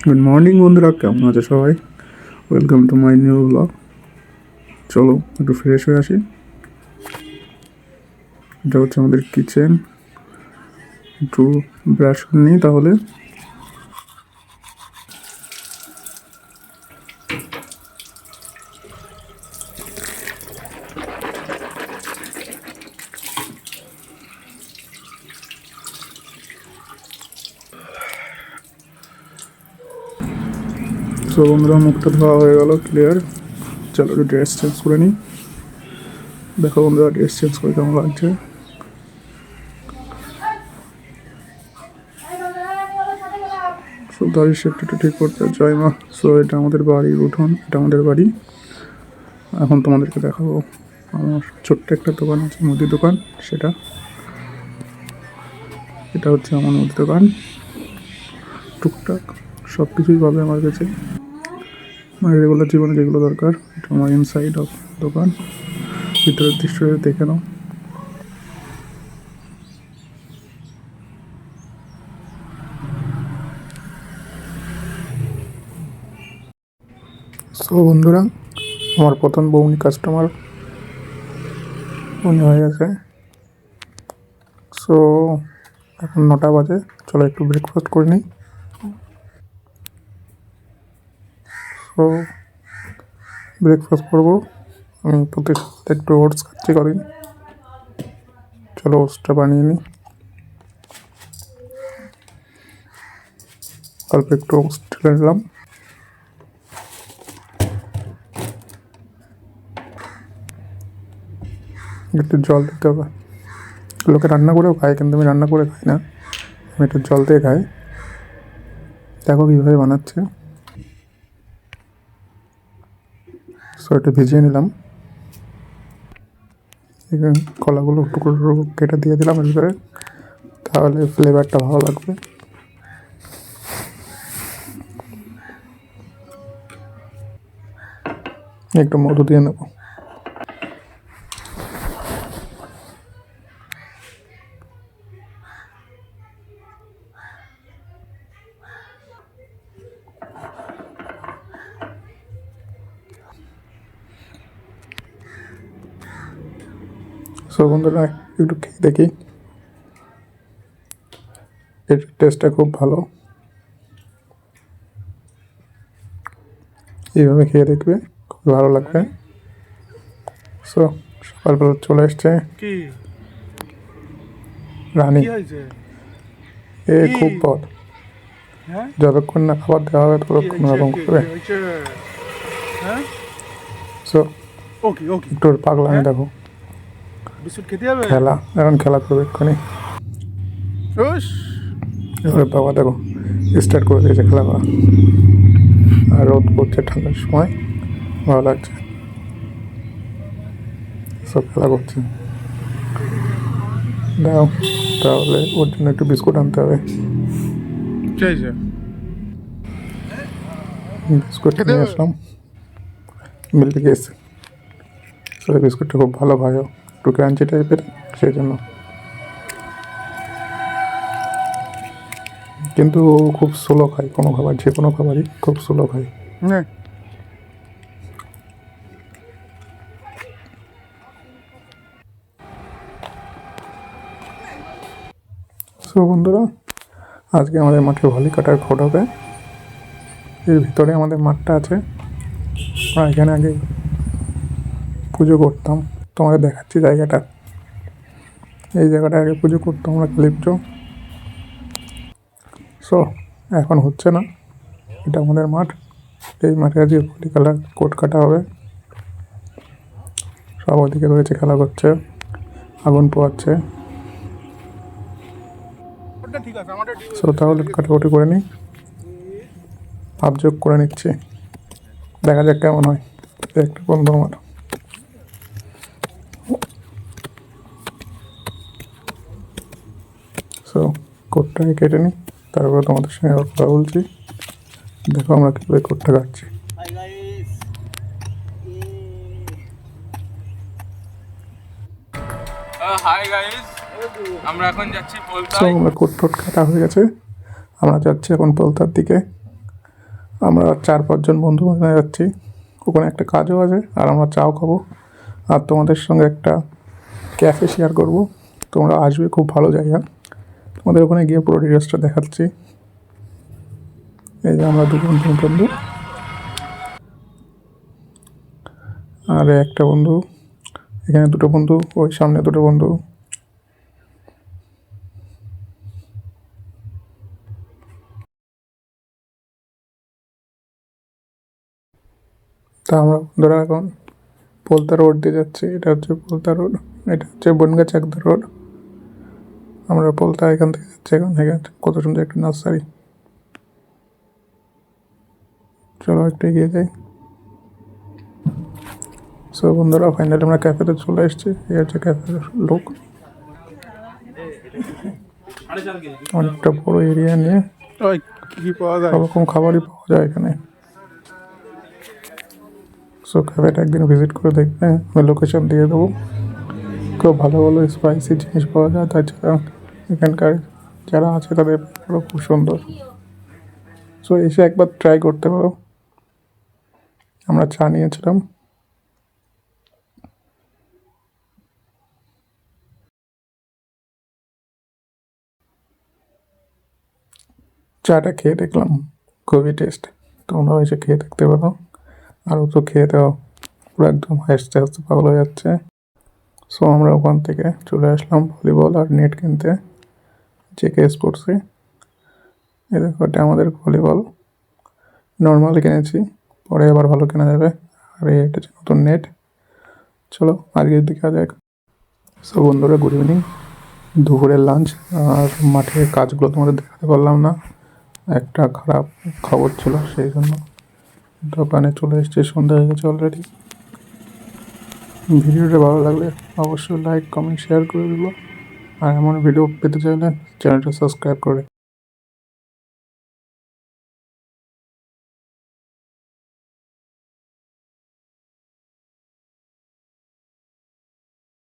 Good morning বন্ধুরা, কেমন আছে সবাই? Welcome to my new blog. চলো একটু ফ্রেশ হয়ে আসি। এটা হচ্ছে আমাদের কিচেন। একটু ব্রাশ করে নিই তাহলে। সো বন্ধুরা, মুখটা ধোয়া হয়ে গেল ক্লিয়ার। চলো একটু ড্রেস চেঞ্জ করে নিই। দেখো বন্ধুরা, ড্রেস চেঞ্জ করে কেমন লাগছে। সো দাড়ির শেপটা একটু ঠিক করতে চাই মা। সো এটা আমাদের বাড়ির উঠোন, এটা আমাদের বাড়ি। এখন তোমাদেরকে দেখাবো আমার ছোট্ট একটা দোকান আছে, মুদির দোকান। এটা হচ্ছে আমার মুদির দোকান। টুকটাক সব কিছুই পাবে আমার কাছে, মানে রেগুলার জীবনে যেগুলো দরকার। এটা আমার ইনসাইড অফ দোকান। ভিতরের দৃশ্য দেখে নাও। সো বন্ধুরা, আমার প্রথম বৌনি কাস্টমার উনি হয়ে গেছে। সো এখন 9টা বাজে, চলো একটু ব্রেকফাস্ট করে নিই। সো ব্রেকফাস্ট করবো। আমি প্রতি একটু ওটস খাচ্ছি কদিন। চলো ওটসটা বানিয়ে নিই। অল্প একটু ওটস ঢেলে নিলাম। একটু জল দিতে হবে। লোকে রান্না করেও খায়, কিন্তু আমি রান্না করে খাই না, আমি একটু জল দিয়ে খাই। দেখো কীভাবে বানাচ্ছে। সো একটু ভিজিয়ে নিলাম। কলাগুলো টুকরো টুকরো কেটে দিয়ে দিলাম এর ভিতরে, তাহলে ফ্লেভারটা ভালো লাগবে। একটু মধু দিয়ে নেব। সো বন্ধুরা, একটু খেয়ে দেখি। এর টেস্টটা খুব ভালো, এইভাবে খেয়ে দেখবে, খুব ভালো লাগবে। সো সকালবেলা চলে এসছে রানী। এ খুব পদ, যতক্ষণ না খাবার দেওয়া হবে ততক্ষণ এরকম করবে। সো একটু পাগলামি দেখো, খেলা এখন খেলা করবে এক্ষুনি। এবারে বাবা দেখো স্টার্ট করে দিয়েছে খেলা করা। আর রোদ পড়ছে ঠান্ডার সময়, ভালো লাগছে। সব খেলা করছে। দাও, তাহলে ওর জন্য একটু বিস্কুট আনতে হবে। বিস্কুট নিয়ে আসলাম মিল থেকে এসে। আসলে বিস্কুটটা খুব ভালো ভাইও, একটু ক্রাঞ্চি টাইপের, সেই জন্য। কিন্তু ও খুব স্লো খায় কোনো খাবার, যে কোনো খাবারই খুব স্লো খায়। সো বন্ধুরা, আজকে আমাদের মাঠে ভলি কাটার খোট হবে। এর ভিতরে আমাদের মাঠটা আছে। আমরা এখানে আগে পুজো করতাম, তোমাদের দেখাচ্ছি জায়গাটা। এই জায়গাটা আগে পুজো করতাম আমরা ক্লিপচো। সো এখন হচ্ছে না, এটা আমাদের মাঠ। এই মাঠে আজকে ভলি খেলার কোট কাটা হবে। সব ওদিকে রয়েছে, খেলা করছে, আগুন পোয়াচ্ছে। সো তাহলে কাটাকুটি করে নিই, আপযোগ করে নিচ্ছি, দেখা যাক কেমন হয়। একটা বন্ধু আমার। সো কোটটাকে কেটে নিই, তারপরে তোমাদের সঙ্গে আবার কথা বলছি। দেখো আমরা কীভাবে কোটটা কাটছি। আমরা এখন যাচ্ছি সো আমরা কোট টোট কাটা হয়ে গেছে, আমরা যাচ্ছি এখন পলতার দিকে। আমরা 4-5 জন বন্ধু মিলে যাচ্ছি। ওখানে একটা কাজও আছে আর আমরা চাও খাবো আর তোমাদের সঙ্গে একটা ক্যাফে শেয়ার করব। তোমরা আসবে, খুব ভালো জায়গা। তোমাদের ওখানে গিয়ে পুরো ডিটেলসটা দেখাচ্ছি। এই যে আমরা 2 বন্ধু আর একটা বন্ধু, এখানে 2 বন্ধু, ওই সামনে 2 বন্ধু। তা আমরা বন্ধুরা এখন পোলতা রোড দিয়ে যাচ্ছি। এটা হচ্ছে পোলতা রোড, এটা হচ্ছে বনগা চাকদা রোড। আমরা পোলতা এখান থেকে যাচ্ছি। এখন এখানে কত সুন্দর একটা নার্সারি। চলো একটু এগিয়ে যাই। সো বন্ধুরা, ফাইনালি আমরা ক্যাফেতে চলে এসেছি। এই হচ্ছে ক্যাফের লোক। অনেকটা বড় এরিয়া নিয়ে কি পাওয়া যায়? সব রকম খাবারই পাওয়া যায় এখানে। সো ক্যাফেটা একদিন ভিজিট করে দেখবে, আমি লোকেশন দিয়ে দেবো। খুব ভালো ভালো স্পাইসি জিনিস পাওয়া যায়। তাছাড়া এখানকার যারা আছে তাদের পুরো খুব সুন্দর। সো এসে একবার ট্রাই করতে পারো। আমরা চা নিয়েছিলাম। চাটা খেয়ে দেখলাম, খুবই টেস্ট। তোমরাও এসে খেয়ে দেখতে পারো। আর ও তো খেয়ে দাও পুরো একদম হাসতে হাসতে পাগল হয়ে যাচ্ছে। সো আমরা ওখান থেকে চলে আসলাম ভলিবল আর নেট কিনতে জেকে স্পোর্টসে। এ দেখো, এটা আমাদের ভলিবল। নর্মালি কিনেছি, পরে আবার ভালো কেনা যাবে। আর এটা হচ্ছে নতুন নেট। চলো আজকের দিকে যাক। সো বন্ধুরা, গুড ইভিনিং। দুপুরের লাঞ্চ আর মাঠের কাজগুলো তোমাদের দেখাতে পারলাম না, একটা খারাপ খবর ছিল, সেই জন্য দোকানে চলে এসেছি। সন্ধ্যা হয়ে গেছে অলরেডি। ভিডিওটা ভালো লাগলে অবশ্যই লাইক, কমেন্ট, শেয়ার করে দেবো। আর এমন ভিডিও পেতে চাইলে চ্যানেলটা সাবস্ক্রাইব করে